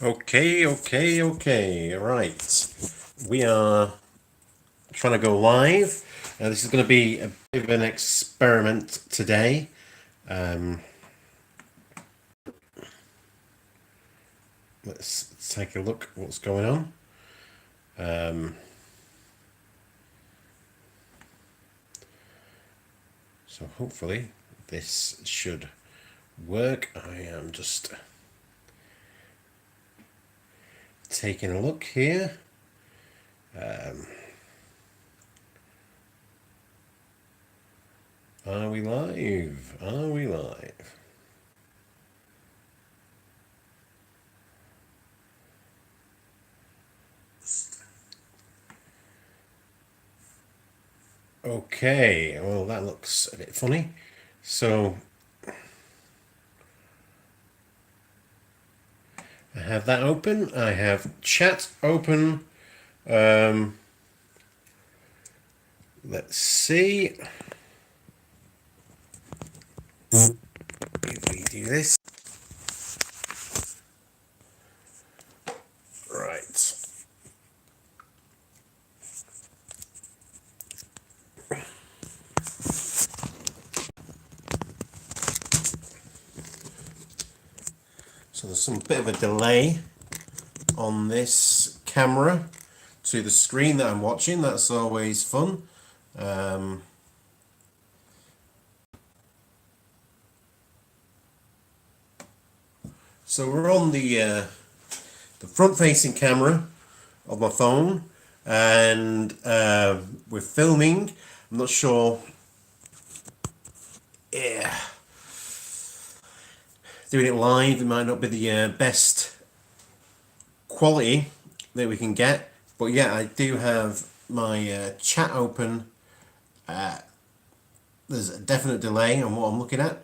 Okay. Right. We are trying to go live. This is going to be a bit of an experiment today. Let's take a look at what's going on. So hopefully this should work. I am just taking a look here. Are we live? Are we live? Okay, well that looks a bit funny. So I have that open. I have chat open. Let's see if we do this. Right. So there's some bit of a delay on this camera to the screen that I'm watching. That's always fun. So we're on the front-facing camera of my phone, and we're filming. I'm not sure. Yeah, doing it live, it might not be the best quality that we can get, but yeah, I do have my chat open. There's a definite delay on what I'm looking at.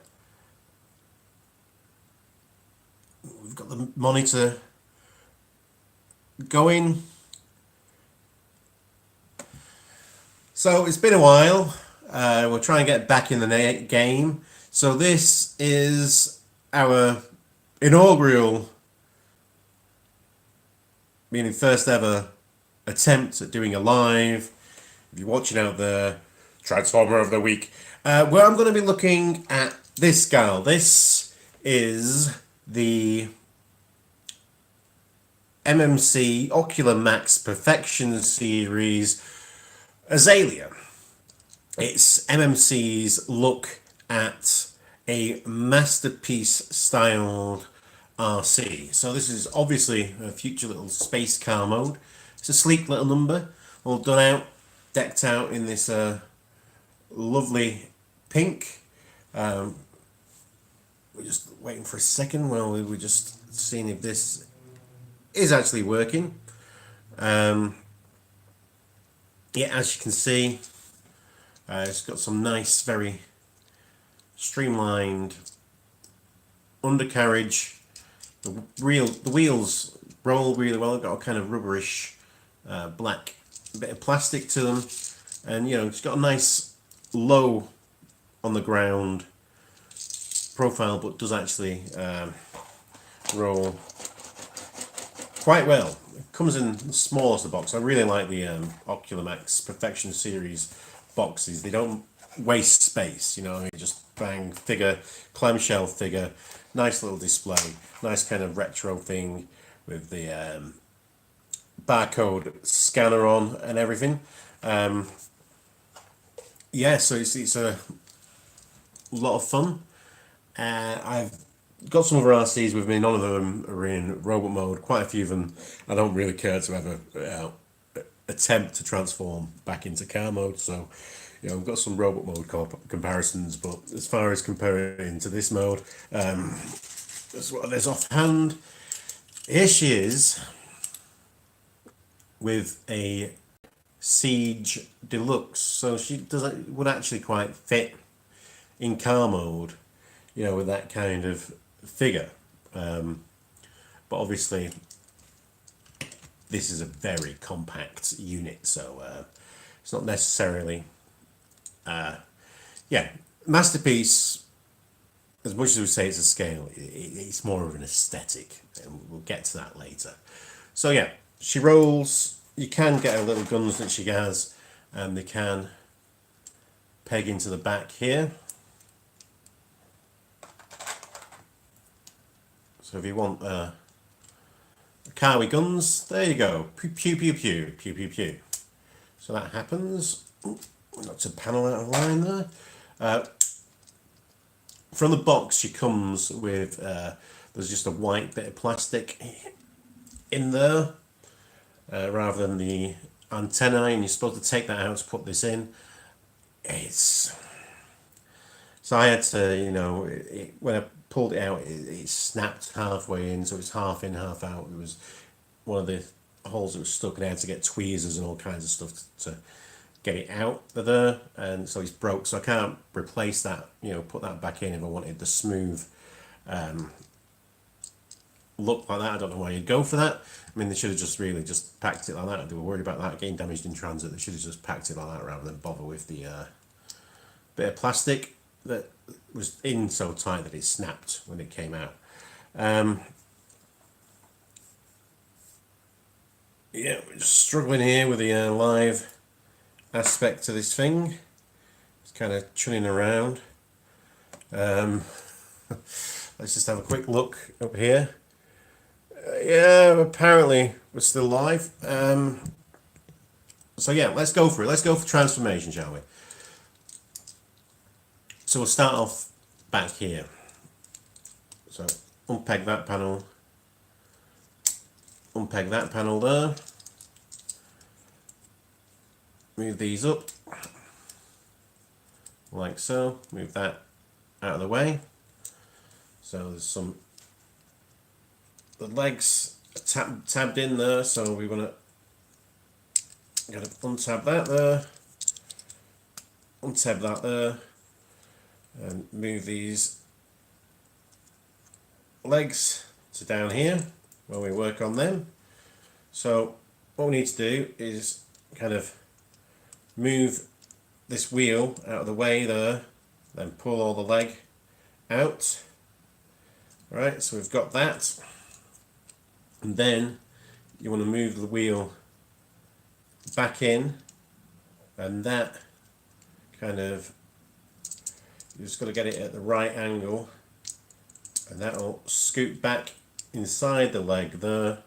We've got the monitor going. So it's been a while. We'll try and get back in the game. So this is our inaugural, meaning first ever attempt at doing a live. If you're watching out there, Transformer of the Week. Where I'm going to be looking at this gal. This is the MMC Ocular Max Perfection Series Azalea. It's MMC's look at a masterpiece styled Arcee. So this is obviously a future little space car mode. It's a sleek little number, all done out, decked out in this lovely pink. We're just waiting for a second while we were just seeing if this is actually working. Yeah, as you can see, it's got some nice, very streamlined undercarriage. The wheels roll really well. They've got a kind of rubberish black bit of plastic to them, and you know, it's got a nice low on the ground profile, but does actually roll quite well. It comes in the smallest of the box. I really like the Ocular Max Perfection Series boxes. They don't waste space, you know, you just bang, figure, clamshell figure, nice little display, nice kind of retro thing with the barcode scanner on and everything. Yeah, so it's a lot of fun. I've got some other RCs with me. None of them are in robot mode. Quite a few of them I don't really care to ever attempt to transform back into car mode. So, you know, we've got some robot mode comparisons, but as far as comparing to this mode, that's what there's offhand. Here she is with a Siege Deluxe. So she would actually quite fit in car mode, you know, with that kind of figure. But obviously, this is a very compact unit, so it's not necessarily, yeah, masterpiece as much as we say it's a scale, it's more of an aesthetic, and we'll get to that later. So yeah, she rolls. You can get her little guns that she has, and they can peg into the back here. So if you want a car with guns, there you go. Pew pew pew pew pew pew pew. So that happens. Ooh, knocked a panel out of line there. From the box, she comes with there's just a white bit of plastic in there, rather than the antennae, and you're supposed to take that out to put this in. So I had to, you know, when I pulled it out, it snapped halfway in, so it's half in, half out. It was one of the holes that was stuck, and I had to get tweezers and all kinds of stuff to get it out of there, and so it's broke. So I can't replace that, you know, put that back in if I wanted the smooth look like that. I don't know why you'd go for that. I mean, they should have just really just packed it like that. They were worried about that getting damaged in transit. They should have just packed it like that rather than bother with the bit of plastic that was in so tight that it snapped when it came out. Yeah, we're just struggling here with the live aspect to this thing. It's kind of churning around. Let's just have a quick look up here. Yeah, apparently we're still live. So yeah, let's go for it. Let's go for transformation, shall we? So we'll start off back here. So unpeg that panel. Unpeg that panel there. Move these up like so. Move that out of the way. So there's some, the legs are tabbed in there, so we want to gotta untab that there, untab that there, and move these legs to down here while we work on them. So what we need to do is kind of move this wheel out of the way there, then pull all the leg out. Right, so we've got that, and then you want to move the wheel back in, and that kind of, you just got to get it at the right angle, and that will scoot back inside the leg there.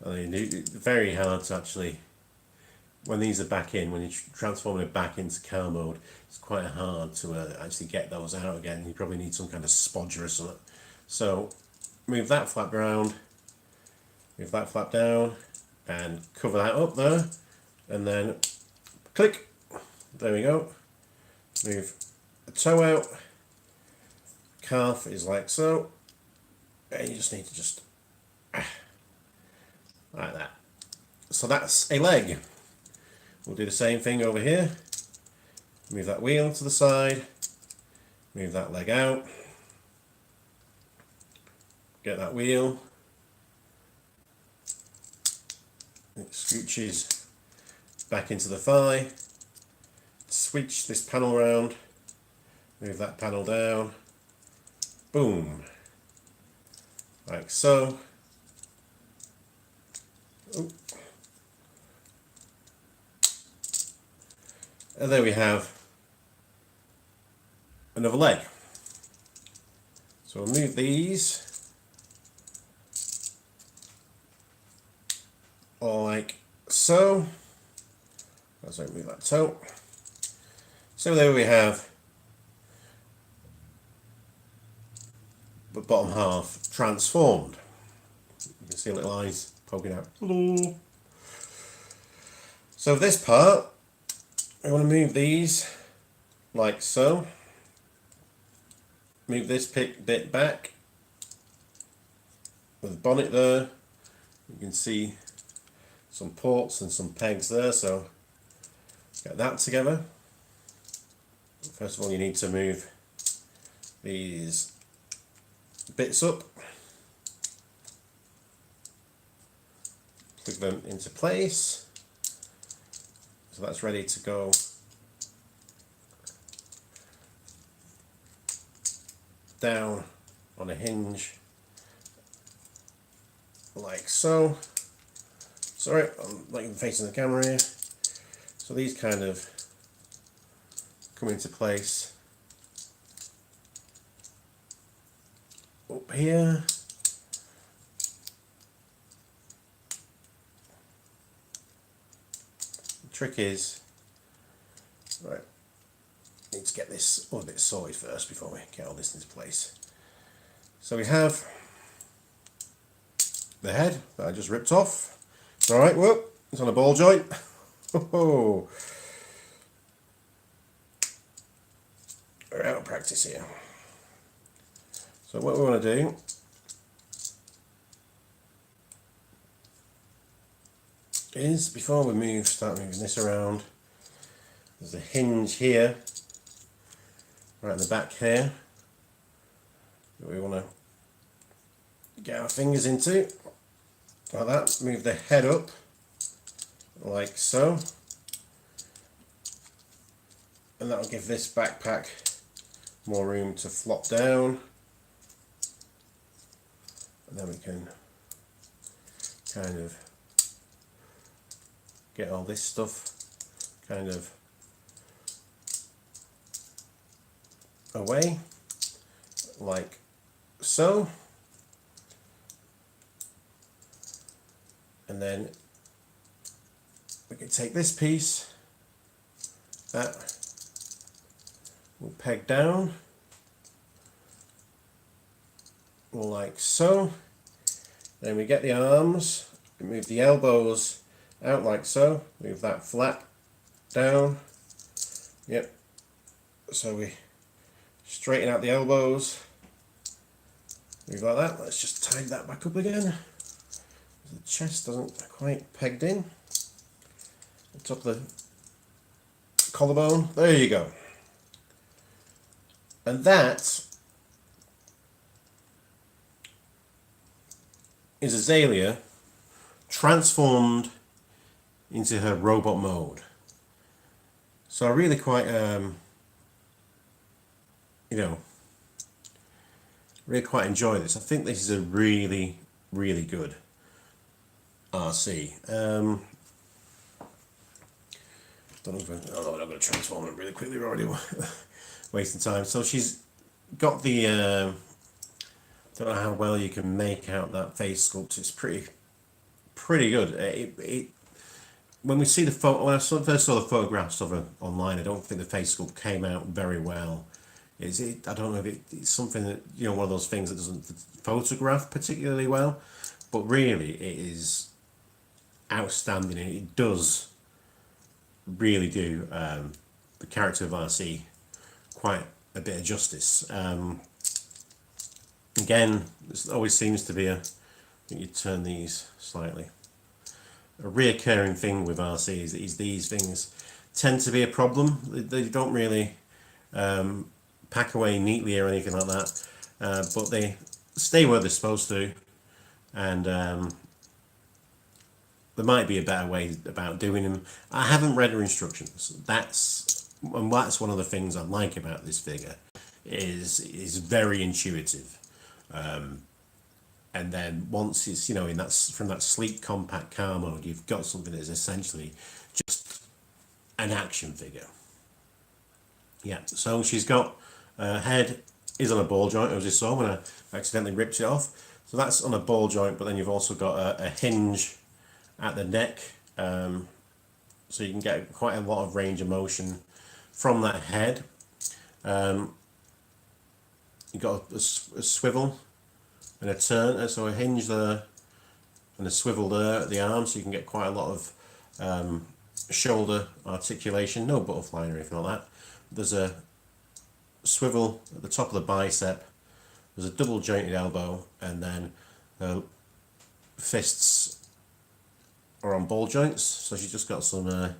It's very hard to actually, when these are back in, when you're transforming it back into car mode, it's quite hard to actually get those out again. You probably need some kind of spodger or something. So move that flap around, move that flap down, and cover that up there, and then click, there we go. Move the toe out, calf is like so, and you just need to just like that. So that's a leg. We'll do the same thing over here. Move that wheel to the side, move that leg out, get that wheel, it scooches back into the thigh, switch this panel around, move that panel down, boom, like so. Ooh. And there we have another leg. So we'll move these like so. Let's move that toe. So there we have the bottom half transformed. You can see little eyes poking out. Hello. So this part, I want to move these like so. Move this bit back with the bonnet there. You can see some ports and some pegs there, so get that together. First of all, you need to move these bits up, plug them into place, so that's ready to go. down on a hinge like so. Sorry, I'm not even facing the camera here. So these kind of come into place up here. The trick is, right, need to get this all a bit sorted first before we get all this into place. So we have the head that I just ripped off. It's alright, whoop, it's on a ball joint. Oh, we're out of practice here. So what we want to do is, before we start moving this around, there's a hinge here, right in the back here, that we want to get our fingers into, like that. Move the head up, like so, and that'll give this backpack more room to flop down, and then we can kind of get all this stuff kind of away, like so. And then we can take this piece that will peg down like so. Then we get the arms, we move the elbows out like so, move that flat down. Yep. So we straighten out the elbows, move like that. Let's just tie that back up again. The chest doesn't quite pegged in. The top of the collarbone. There you go. And that is Azalea transformed into her robot mode. So I really quite, really quite enjoy this. I think this is a really, really good Arcee. Don't know if I'm not going to transform it really quickly. We're already wasting time. So she's got the. Don't know how well you can make out that face sculpt. It's pretty good. When we see the photo, when I first saw the photographs of her online, I don't think the face sculpt came out very well. I don't know if it's something that, one of those things that doesn't photograph particularly well, but really it is outstanding, and it does really do the character of Arcee quite a bit of justice. Again, this always seems to be I think you turn these slightly, a reoccurring thing with Arcee is these things tend to be a problem. They don't really pack away neatly or anything like that, but they stay where they're supposed to, and there might be a better way about doing them. I haven't read her instructions. That's one of the things I like about this figure, is very intuitive. And then once it's in from that sleek compact car mode, you've got something that is essentially just an action figure. Yeah. So she's got head is on a ball joint, as you saw when I accidentally ripped it off. So that's on a ball joint, but then you've also got a hinge at the neck, so you can get quite a lot of range of motion from that head. You've got a swivel and a turn, so a hinge there and a swivel there at the arm, so you can get quite a lot of shoulder articulation. No butterfly or anything like that. There's a swivel at the top of the bicep, there's a double jointed elbow, and then the fists are on ball joints, so she's just got some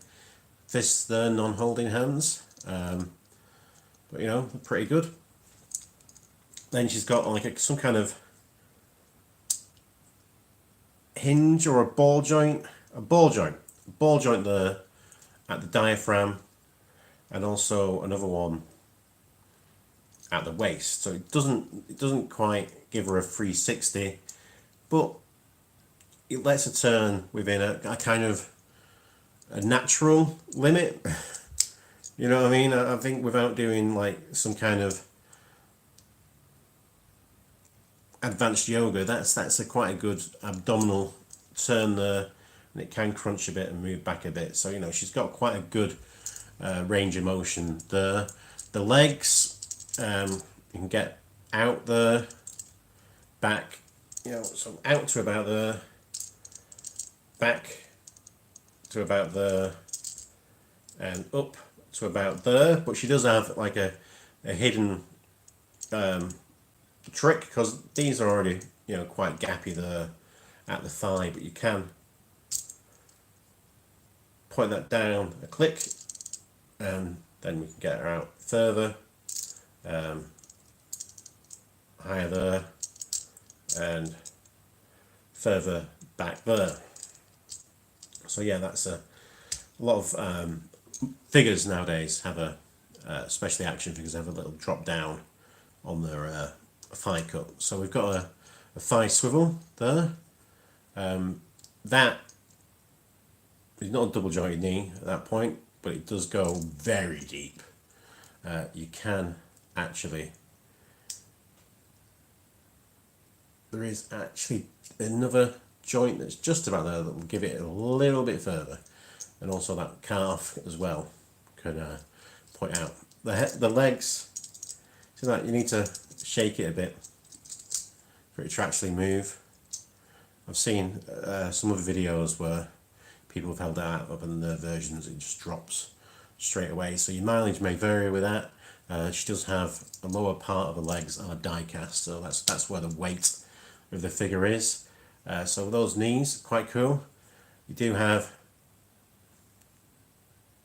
fists there, non-holding hands, but they're pretty good. Then she's got like some kind of hinge or a ball joint there at the diaphragm, and also another one at the waist, so it doesn't quite give her a 360, but it lets her turn within a kind of a natural limit. You know what I mean? I think without doing like some kind of advanced yoga, that's a quite a good abdominal turn there, and it can crunch a bit and move back a bit. So you know she's got quite a good range of motion there. The legs, you can get out there, back, you know, so out to about there, back to about there, and up to about there. But she does have like a hidden trick, because these are already, you know, quite gappy there at the thigh, but you can point that down a click, and then we can get her out further, higher there, and further back there. So yeah, that's a lot of figures nowadays have a, especially action figures, have a little drop down on their thigh cut. So we've got a thigh swivel there. That is not a double jointed knee at that point, but it does go very deep. You can actually, there is actually another joint that's just about there that will give it a little bit further, and also that calf as well can point out. The legs, so that you need to shake it a bit for it to actually move. I've seen some of the videos where people have held that up and their versions it just drops straight away, so your mileage may vary with that. She does have a lower part of the legs are die cast, so that's where the weight of the figure is. So those knees, quite cool. You do have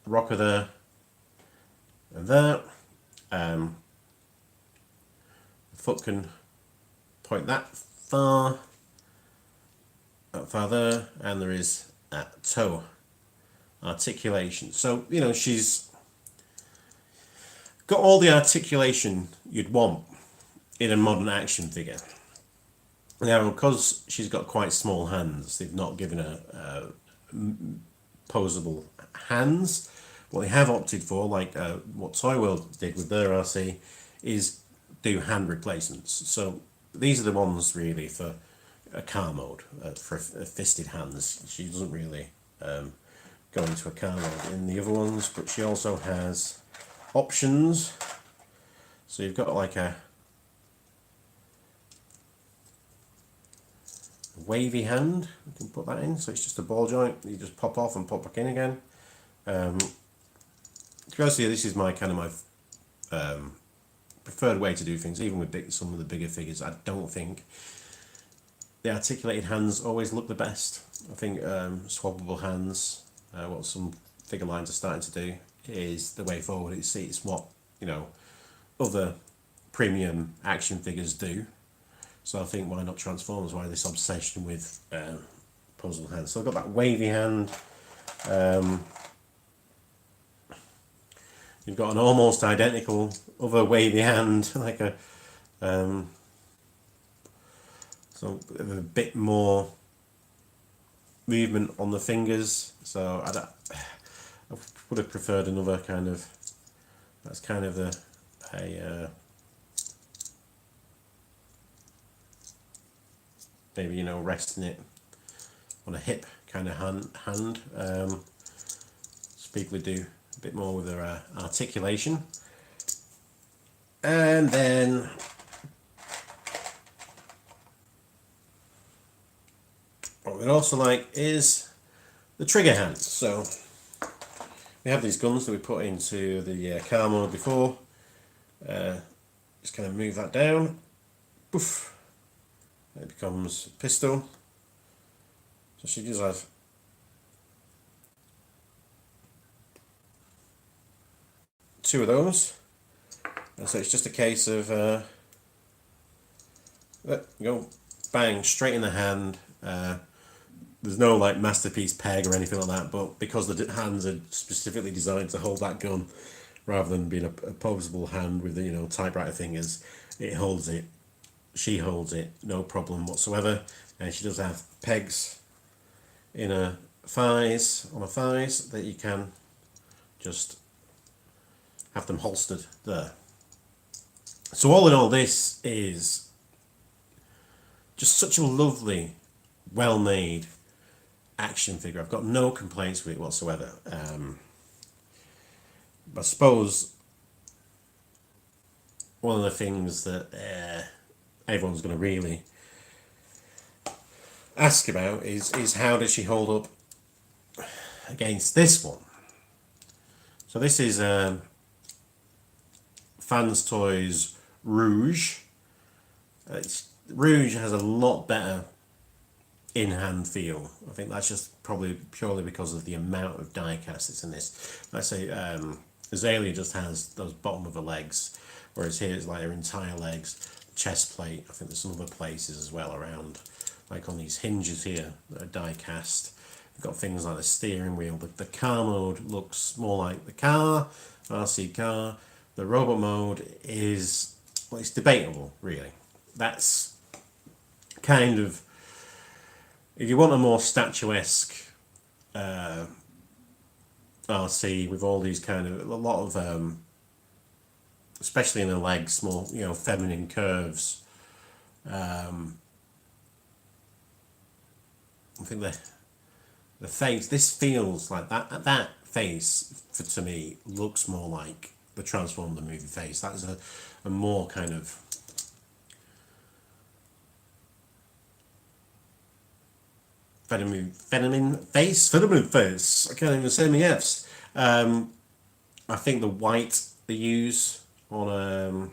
a rocker there and there. The foot can point that far there, and there is a toe articulation. So you know she's got all the articulation you'd want in a modern action figure. Now, because she's got quite small hands, they've not given her posable hands. What they have opted for, like what Toy World did with their Arcee, is do hand replacements. So these are the ones really for a car mode, for fisted hands. She doesn't really go into a car mode in the other ones, but she also has options. So you've got like a wavy hand, you can put that in, so it's just a ball joint you just pop off and pop back in again. To be honest with you, this is my kind of my preferred way to do things, even with some of the bigger figures. I don't think the articulated hands always look the best. I think swappable hands, what some figure lines are starting to do, is the way forward. It's what, you know, other premium action figures do. So I think why not Transformers? Why this obsession with posable hands? So I've got that wavy hand. You've got an almost identical other wavy hand, like a so a bit more movement on the fingers. So I would have preferred another kind of, that's kind of a maybe, you know, resting it on a hip kind of hand. So people would do a bit more with their articulation. And then what we'd also like is the trigger hands. So we have these guns that we put into the car mode before. Just kind of move that down. Poof. It becomes pistol. So she does have two of those, and so it's just a case of go bang straight in the hand. There's no like masterpiece peg or anything like that, but because the hands are specifically designed to hold that gun, rather than being a opposable hand with the, you know, typewriter fingers. It holds it. She holds it, no problem whatsoever. And she does have pegs in her thighs, on her thighs, that you can just have them holstered there. So all in all, this is just such a lovely, well-made action figure. I've got no complaints with it whatsoever. I suppose one of the things that everyone's going to really ask about is how does she hold up against this one? So this is Fans Toys Rouge. Rouge has a lot better in-hand feel. I think that's just probably purely because of the amount of die cast that's in this. Let's say Azalea just has those bottom of her legs, whereas here it's like her entire legs, chest plate. I think there's some other places as well around, like on these hinges here that are die cast. You've got things like the steering wheel. The car mode looks more like the car, RC car. The robot mode is, well, it's debatable, really. That's kind of, if you want a more statuesque RC with all these kind of, a lot of, especially in the legs, more, you know, feminine curves. I think the face, this feels like that face, to me, looks more like the Transformer movie face. That is a more kind of feminine face. I can't even say my F's. I think the white they use on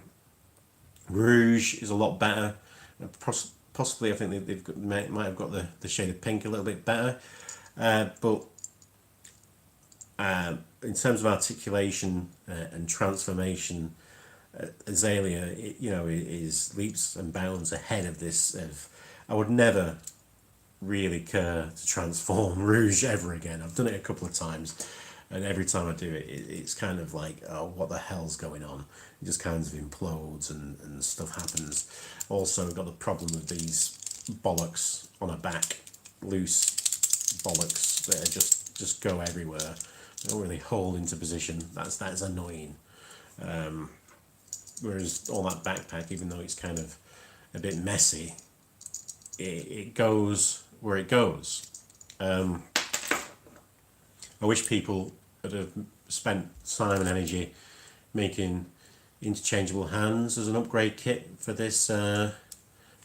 Rouge is a lot better. Possibly, I think they've got, might have got the shade of pink a little bit better. But in terms of articulation and transformation, Azalea, you know, is leaps and bounds ahead of this. I would never really care to transform Rouge ever again. I've done it a couple of times, and every time I do it, it's kind of like, oh, what the hell's going on? It just kind of implodes and stuff happens. Also, we've got the problem with these bollocks on her back, loose bollocks that are just go everywhere. They don't really hold into position. That's annoying. Whereas all that backpack, even though it's kind of a bit messy, it goes where it goes. I wish people would have spent time and energy making interchangeable hands as an upgrade kit for this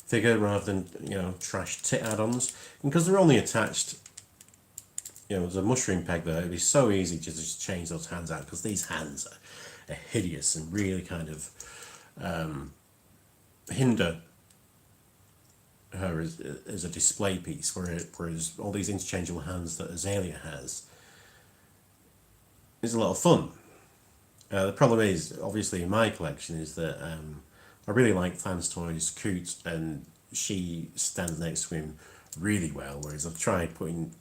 figure, rather than, you know, trash tit add-ons. And because they're only attached, you know, there's a mushroom peg there, it'd be so easy to just change those hands out, because these hands are hideous and really kind of hinder her as a display piece, whereas all these interchangeable hands that Azalea has is a lot of fun. The problem is, obviously, in my collection, is that I really like Fans Toys Coot, and she stands next to him really well, whereas I've tried putting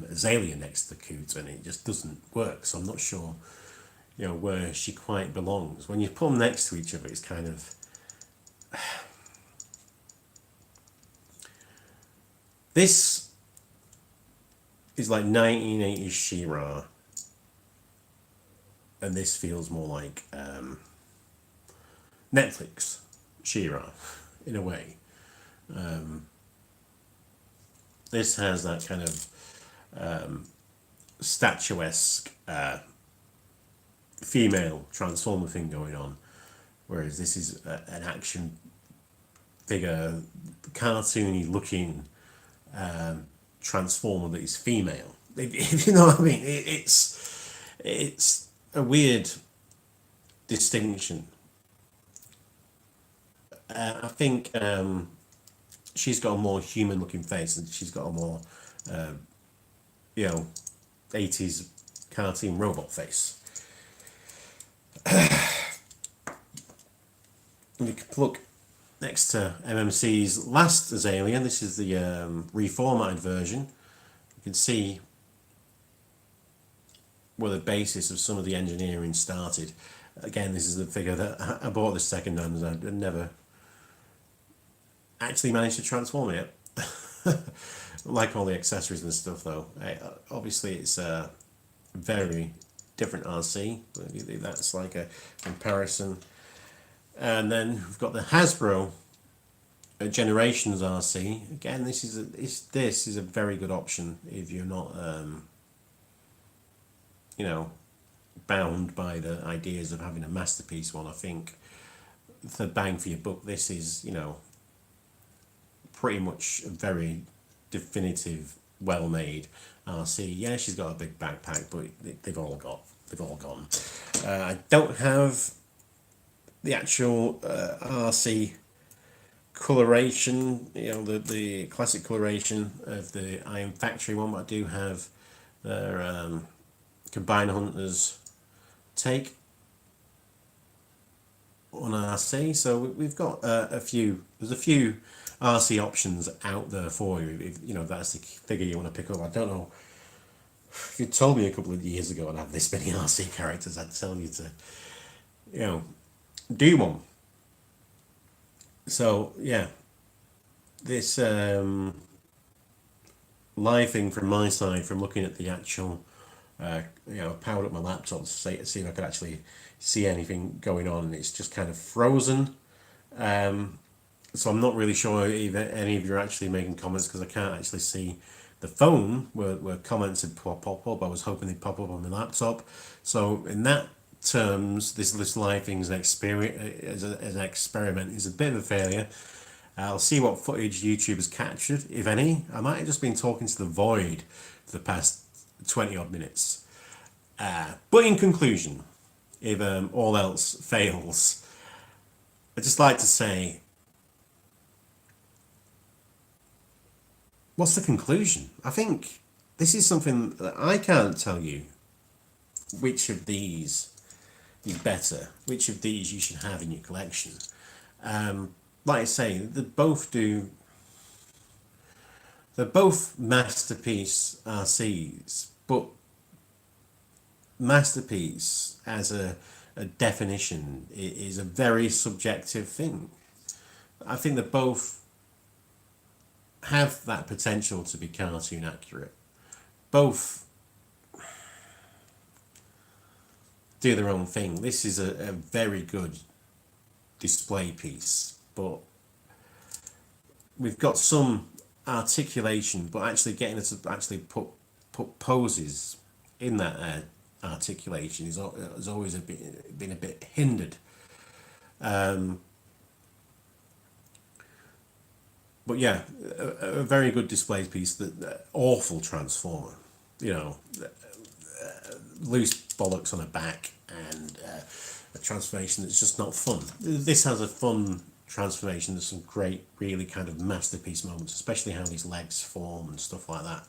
Azalea next to Coot and it just doesn't work. So I'm not sure, you know, where she quite belongs. When you put them next to each other, it's kind of this is like 1980s She-Ra, and this feels more like Netflix She-Ra in a way. This has that kind of statuesque female Transformer thing going on, whereas this is an action figure, cartoony looking Transformer that is female. If you know what I mean, it's a weird distinction. I think she's got a more human looking face, and she's got a more you know, 80s cartoon robot face. We can look next to MMC's last Azalea. This is the reformatted version. You can see were the basis of some of the engineering started. Again, this is the figure that I bought this second hand, and I never actually managed to transform it. Like all the accessories and stuff, though. Obviously, it's a very different Arcee. That's like a comparison. And then we've got the Hasbro Generations Arcee. Again, this is a very good option if you're not, you know, bound by the ideas of having a masterpiece one. I think the bang for your buck, this is, you know, pretty much a very definitive, well-made Arcee. Yeah, she's got a big backpack, but they've all gone. I don't have the actual Arcee coloration, you know, the classic coloration of the Iron Factory one, but I do have their Combine Hunters take on Arcee. So we've got there's a few Arcee options out there for you, if you know that's the figure you want to pick up. I don't know if you told me a couple of years ago I'd have this many Arcee characters, I'd tell you to, you know, do one. So yeah, this live thing from my side, from looking at the actual, you know, powered up my laptop to see if I could actually see anything going on, and it's just kind of frozen. So I'm not really sure if any of you are actually making comments, because I can't actually see the phone where comments would pop up. I was hoping they'd pop up on my laptop. So in that terms, this live thing as an experiment is a bit of a failure. I'll see what footage YouTube has captured, if any. I might have just been talking to the void for the past 20 odd minutes. But in conclusion, if all else fails, I'd just like to say, what's the conclusion? I think this is something that I can't tell you which of these is better, which of these you should have in your collection. Like I say, they're both masterpiece Arcees, but masterpiece as a definition is a very subjective thing. I think they both have that potential to be cartoon accurate. Both do their own thing. This is a very good display piece, but we've got some articulation, but actually getting it to actually put poses in that articulation has always been a bit hindered. But yeah, a very good display piece. That awful transformer, you know, loose bollocks on a back, and a transformation that's just not fun. This has a fun transformation. There's some great, really kind of masterpiece moments, especially how these legs form and stuff like that.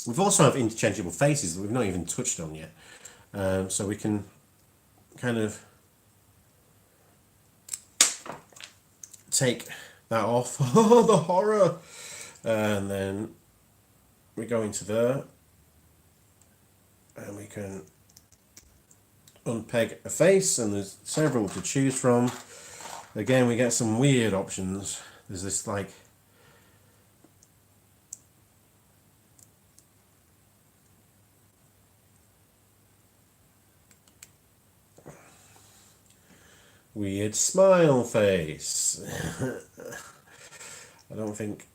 We've also have interchangeable faces that we've not even touched on yet, so we can kind of take that off. Oh, the horror! And then we go into there, and we can unpeg a face, and there's several to choose from. Again, we get some weird options. There's this like weird smile face. I don't think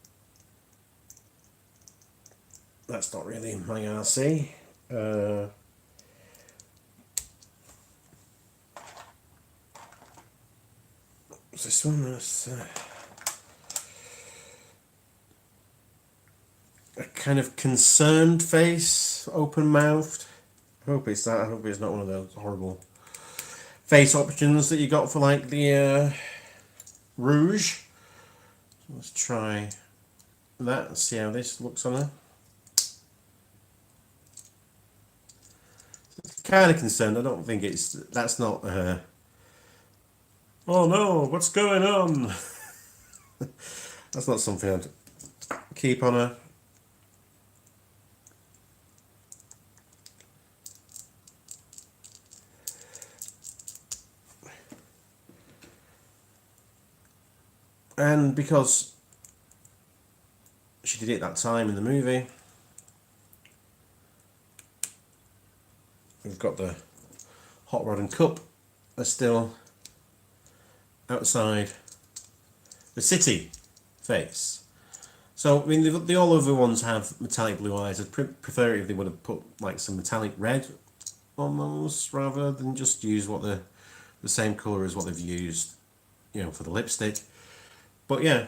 that's not really my Arcee. This one is a kind of concerned face, open-mouthed. I hope it's that. I hope it's not one of those horrible face options that you got for like the Rouge. So let's try that and see how this looks on her. It's kind of concerned. I don't think that's not oh no, what's going on? That's not something I'd keep on her. And because she did it that time in the movie, we've got the hot rod and cup are still outside the city face. So, I mean, the all over ones have metallic blue eyes. I'd prefer it if they would have put like some metallic red on those rather than just use what the same colour as what they've used, you know, for the lipstick. But yeah,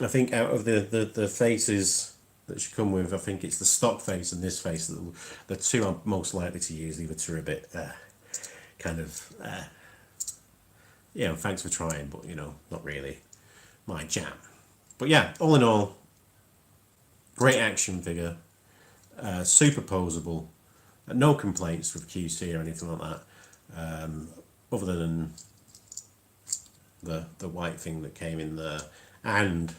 I think out of the faces that should come with, I think it's the stock face and this face that the two I'm most likely to use. The other two are a bit kind of, you know, thanks for trying, but you know, not really my jam. But yeah, all in all, great action figure, super posable, no complaints with QC or anything like that, other than the white thing that came in there, and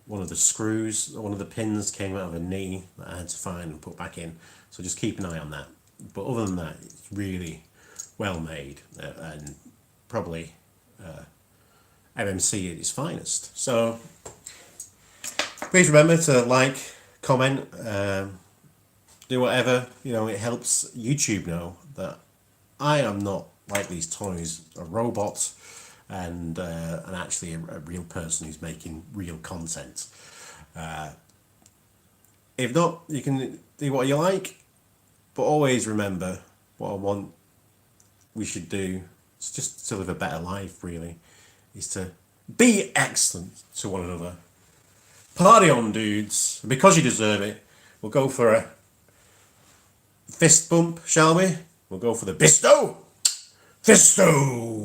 one of the screws, one of the pins came out of a knee that I had to find and put back in, so just keep an eye on that. But other than that, it's really well made, and probably MMC at its finest. So please remember to like, comment, do whatever, you know, it helps YouTube know that I am not like these toys, a robot, and actually a real person who's making real content. If not, you can do what you like, but always remember what I want we should do, it's just to live a better life, really, is to be excellent to one another. Party on, dudes. And because you deserve it, we'll go for a fist bump, shall we? We'll go for the Bisto! Fisto!